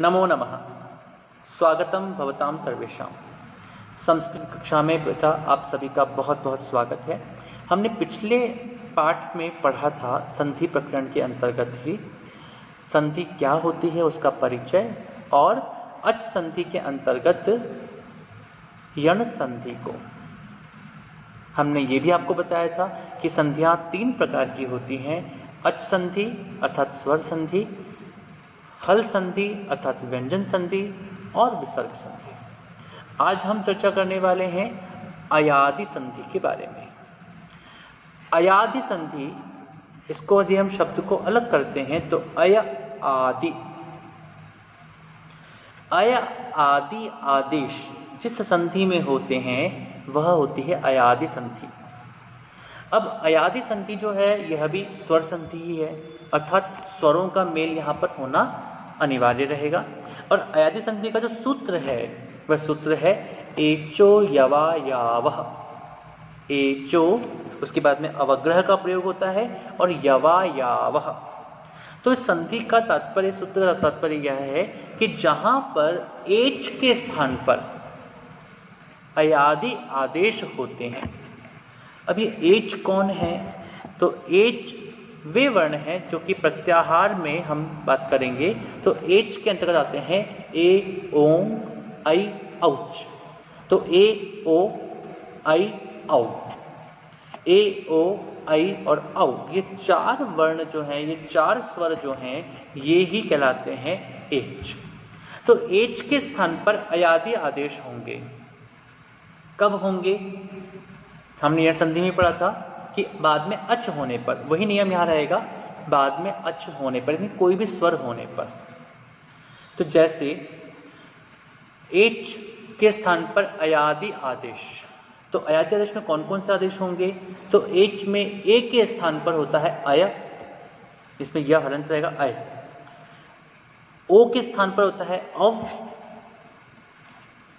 नमो नमः। स्वागतम भवतां सर्वेषां। संस्कृत कक्षा में बेटा आप सभी का बहुत बहुत स्वागत है। हमने पिछले पाठ में पढ़ा था संधि प्रकरण के अंतर्गत ही संधि क्या होती है उसका परिचय और अच संधि के अंतर्गत यण संधि को। हमने ये भी आपको बताया था कि संधियां 3 प्रकार की होती हैं, अच संधि अर्थात स्वर संधि, हल संधि अर्थात व्यंजन संधि और विसर्ग संधि। आज हम चर्चा करने वाले हैं अयादि संधि के बारे में। अयादि संधि, इसको यदि हम शब्द को अलग करते हैं तो अय आदि, अय आदि आदेश जिस संधि में होते हैं वह होती है अयादि संधि। अब अयादि संधि जो है यह भी स्वर संधि ही है, अर्थात स्वरों का मेल यहाँ पर होना अनिवार्य रहेगा। और अयादि संधि का जो सूत्र है वह सूत्र है एचो यवा यावह। एचो, उसके बाद में अवग्रह का प्रयोग होता है, और यवा यावह। तो इस संधि का तात्पर्य, सूत्र का तात्पर्य यह है कि जहां पर एच के स्थान पर अयादि आदेश होते हैं। अब ये एच कौन है? तो एच वे वर्ण हैं जो कि प्रत्याहार में हम बात करेंगे तो एच के अंतर्गत आते हैं ए ओं ऐ औच। तो ए ओ ऐ औ, ए ओ ऐ और औ, ये 4 वर्ण जो हैं, ये 4 स्वर जो हैं, ये ही कहलाते हैं एच। तो एच के स्थान पर अयादि आदेश होंगे। कब होंगे? हमने यह संधि में पढ़ा था कि बाद में अच होने पर, वही नियम यहां रहेगा, बाद में अच होने पर, यानी कोई भी स्वर होने पर। तो जैसे एच के स्थान पर अयादि आदेश, तो अयादि आदेश में कौन कौन से आदेश होंगे? तो एच में ए के स्थान पर होता है अय, इसमें यह हलंत रहेगा अय। ओ के स्थान पर होता है अव,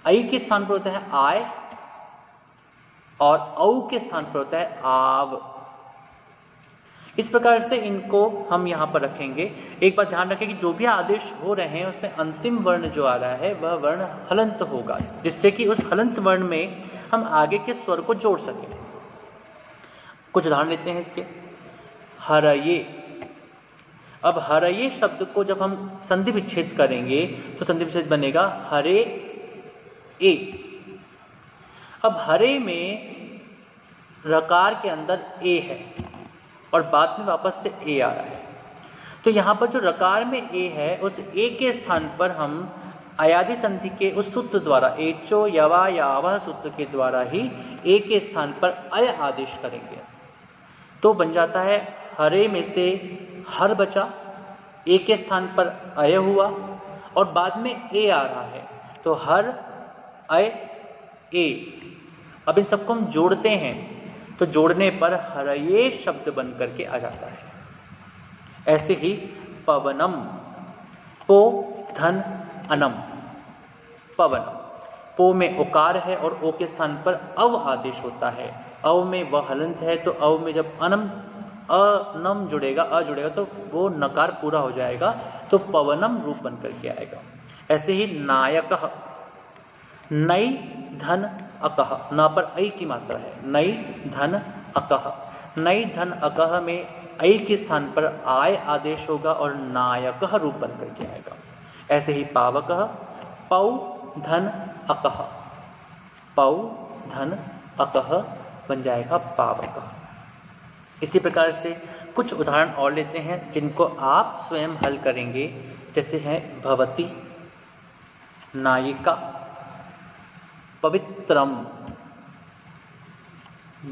ऐ के स्थान पर होता है आय, और औ के स्थान पर होता है आव। इस प्रकार से इनको हम यहां पर रखेंगे। एक बात ध्यान रखें कि जो भी आदेश हो रहे हैं उसमें अंतिम वर्ण जो आ रहा है वह वर्ण हलंत होगा, जिससे कि उस हलंत वर्ण में हम आगे के स्वर को जोड़ सकें। कुछ उदाहरण लेते हैं इसके। हरये। अब हरये शब्द को जब हम संधि विच्छेद करेंगे तो संधि विच्छेद बनेगा हरे ए। अब हरे में रकार के अंदर ए है और बाद में वापस से ए आ रहा है, तो यहां पर जो रकार में ए है उस ए के स्थान पर हम अयादि संधि के उस सूत्र द्वारा, एचो यवा यावह सूत्र के द्वारा ही ए के स्थान पर अय आदेश करेंगे। तो बन जाता है हरे में से हर बचा, ए के स्थान पर अय हुआ और बाद में ए आ रहा है, तो हर अय ए। अब इन सबको हम जोड़ते हैं तो जोड़ने पर हरये शब्द बन करके आ जाता है। ऐसे ही पवनम, पो धन अनम, पवनम। पो में उकार है और ओ के स्थान पर अव आदेश होता है। अव में वह हलंत है, तो अव में जब अनम अनम जुड़ेगा, अ जुड़ेगा तो वो नकार पूरा हो जाएगा, तो पवनम रूप बन करके आएगा। ऐसे ही नायकः, नई धन अकह, ना पर ऐ की मात्रा है, नई धन अकह। नई धन अकह में ऐ के स्थान पर आय आदेश होगा और नायकः रूप बन करके आएगा। ऐसे ही पावकः, पौ धन अकह, पौ धन अकह बन जाएगा पावकः। इसी प्रकार से कुछ उदाहरण और लेते हैं जिनको आप स्वयं हल करेंगे। जैसे हैं भवती, नायिका, पवित्रम,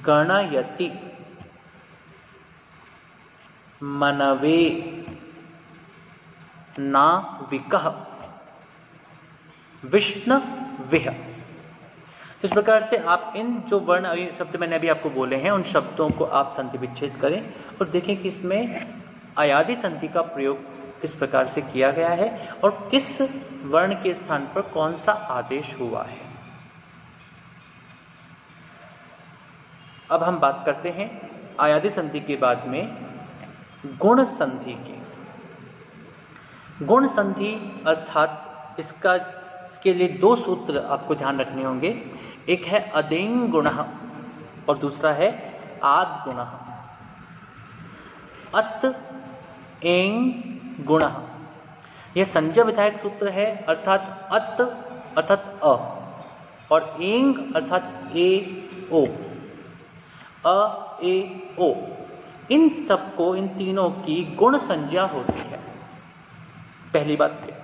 गणयति, मनवे, नाविकः, विष्णवेः। इस प्रकार से आप इन जो वर्ण शब्द मैंने अभी आपको बोले हैं उन शब्दों को आप संधि विच्छेद करें और देखें कि इसमें अयादि संधि का प्रयोग किस प्रकार से किया गया है और किस वर्ण के स्थान पर कौन सा आदेश हुआ है। अब हम बात करते हैं अयादि संधि के बाद में गुण संधि की। गुण संधि अर्थात इसके लिए दो सूत्र आपको ध्यान रखने होंगे। एक है अदेंग गुण और दूसरा है आद गुण। अत एंग गुण, यह संज्ञा विधायक सूत्र है, अर्थात अत अर्थात अ और एंग अर्थात ए ओ, अ ए ओ, इन सबको, इन तीनों की गुण संज्ञा होती है। पहली बात है,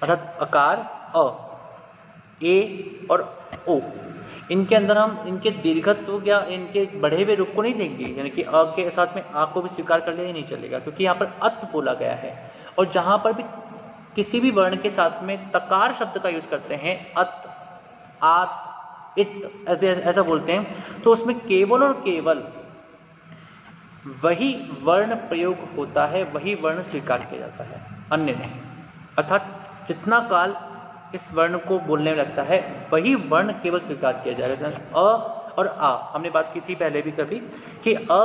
अर्थात अकार अ, ए और ओ, इनके अंदर हम इनके दीर्घत्व या इनके बढ़े हुए रूप को नहीं लेंगे, यानी कि अ के साथ में आ को भी स्वीकार कर लिया नहीं चलेगा, क्योंकि यहाँ पर अत बोला गया है। और जहां पर भी किसी भी वर्ण के साथ में तकार शब्द का यूज करते हैं, अत, आत, इत ऐसा बोलते हैं, तो उसमें केवल और केवल वही वर्ण प्रयोग होता है, वही वर्ण स्वीकार किया जाता है, अन्य नहीं। अर्थात जितना काल इस वर्ण को बोलने में लगता है वही वर्ण केवल स्वीकार किया जाएगा। जैसे अ और आ, हमने बात की थी पहले भी कभी कि अ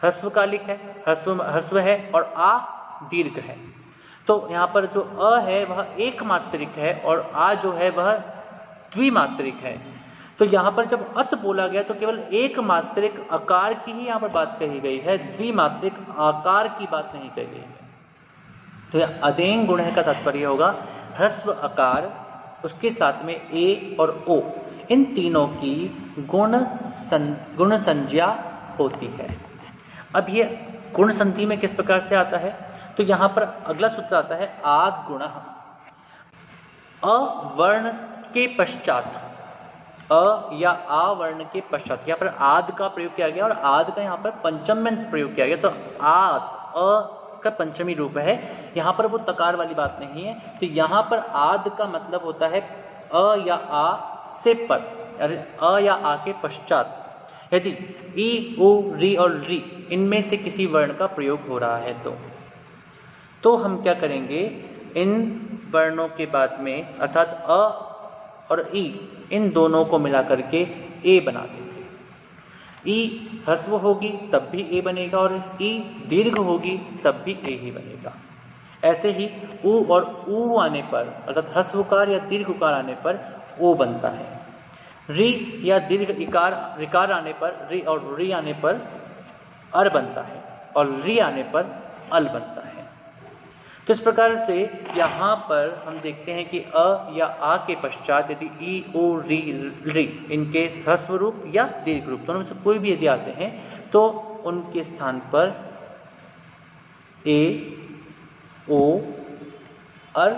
ह्रस्वकालिक है, ह्रस्व है, और आ दीर्घ है। तो यहाँ पर जो अ है वह एक मात्रिक है और आ जो है वह द्विमात्रिक है। तो यहाँ पर जब अत बोला गया तो केवल एक मात्रिक आकार की ही यहाँ पर बात कही गई है, द्विमात्रिक आकार की बात नहीं कही गई है। तो यह अदेंग गुण का तात्पर्य होगा ह्रस्व आकार, उसके साथ में ए और ओ, इन तीनों की गुण संज्ञा होती है। अब ये गुण संधि में किस प्रकार से आता है, तो यहाँ पर अगला सूत्र आता है आद गुण। अ वर्ण के पश्चात, अ या आ वर्ण के पश्चात यहाँ पर आद का प्रयोग किया गया और आद का यहाँ पर पंचम्यंत प्रयोग किया गया। तो आद अ का पंचमी रूप है, यहाँ पर वो तकार वाली बात नहीं है। तो यहाँ पर आद का मतलब होता है अ या आ से पर, अ या आ के पश्चात यदि ई, उ, री और री इनमें से किसी वर्ण का प्रयोग हो रहा है तो हम क्या करेंगे, इन वर्णों के बाद में अर्थात अ और ई, इन दोनों को मिला करके ए बना देंगे। ई ह्रस्व होगी तब भी ए बनेगा और ई दीर्घ होगी तब भी ए ही बनेगा। ऐसे ही उ और ऊ आने पर अर्थात ह्रस्वकार या दीर्घकार आने पर ओ बनता है। री या दीर्घ इकार रिकार आने पर, री और री आने पर अर बनता है और री आने पर अल बनता है। तो इस प्रकार से यहाँ पर हम देखते हैं कि अ या आ के पश्चात यदि ई, ओ, री इनके ह्रस्व रूप या दीर्घ रूप दोनों में से कोई भी यदि आते हैं तो उनके स्थान पर ए, ओ, अर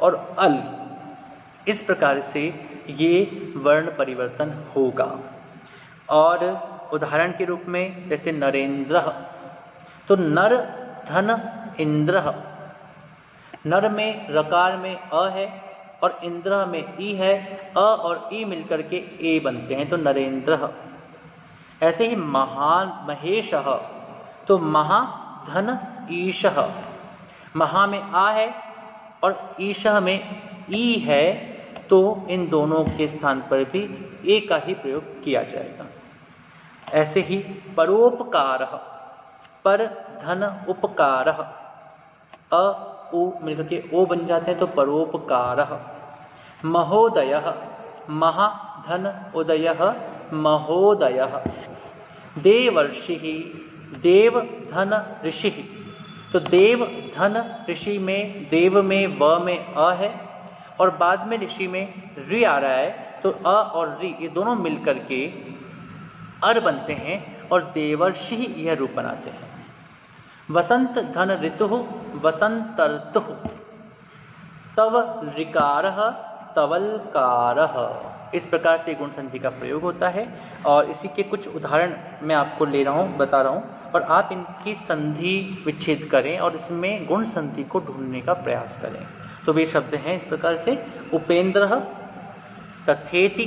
और अल, इस प्रकार से ये वर्ण परिवर्तन होगा। और उदाहरण के रूप में जैसे नरेंद्र, तो नर धन इंद्र, नर में रकार में अ है और इंद्र में ई है, अ और ई मिलकर के ए बनते हैं तो नरेंद्र। ऐसे ही महान महेश, तो महा धन ईश, महा में आ है और ईश में ई है, तो इन दोनों के स्थान पर भी ए का ही प्रयोग किया जाएगा। ऐसे ही परोपकार, पर धन उपकार, अ उ मिलकर के ओ बन जाते हैं तो परोपकार। महोदय, महा धन उदय महोदय। देवर्षि, देव धन ऋषि, तो देव धन ऋषि में देव में व में अ है और बाद में ऋषि में रि आ रहा है, तो अ और रि ये दोनों मिलकर के अर बनते हैं और देवर्षि यह रूप बनाते हैं। वसंत धन ऋतु वसंत ऋतु, तव ऋकार तवलकार, इस प्रकार से गुण संधि का प्रयोग होता है। और इसी के कुछ उदाहरण मैं आपको ले रहा हूँ, बता रहा हूँ, और आप इनकी संधि विच्छेद करें और इसमें गुण संधि को ढूंढने का प्रयास करें। तो वे शब्द हैं इस प्रकार से, उपेंद्र, तथेति,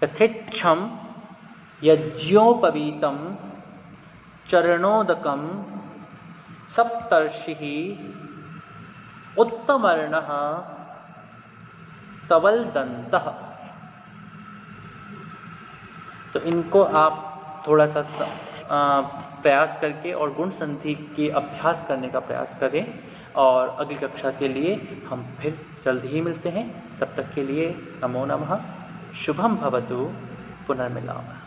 तथेच्छम, यज्ञोपवीतम, चरणोदकम, सप्तर्षि, उत्तमर्णः, तवलदन्तः। तो इनको आप थोड़ा सा प्रयास करके और गुण संधि के अभ्यास करने का प्रयास करें। और अगली कक्षा के लिए हम फिर जल्द ही मिलते हैं। तब तक के लिए नमो नमः। शुभम भवतु। पुनर्मिलामः।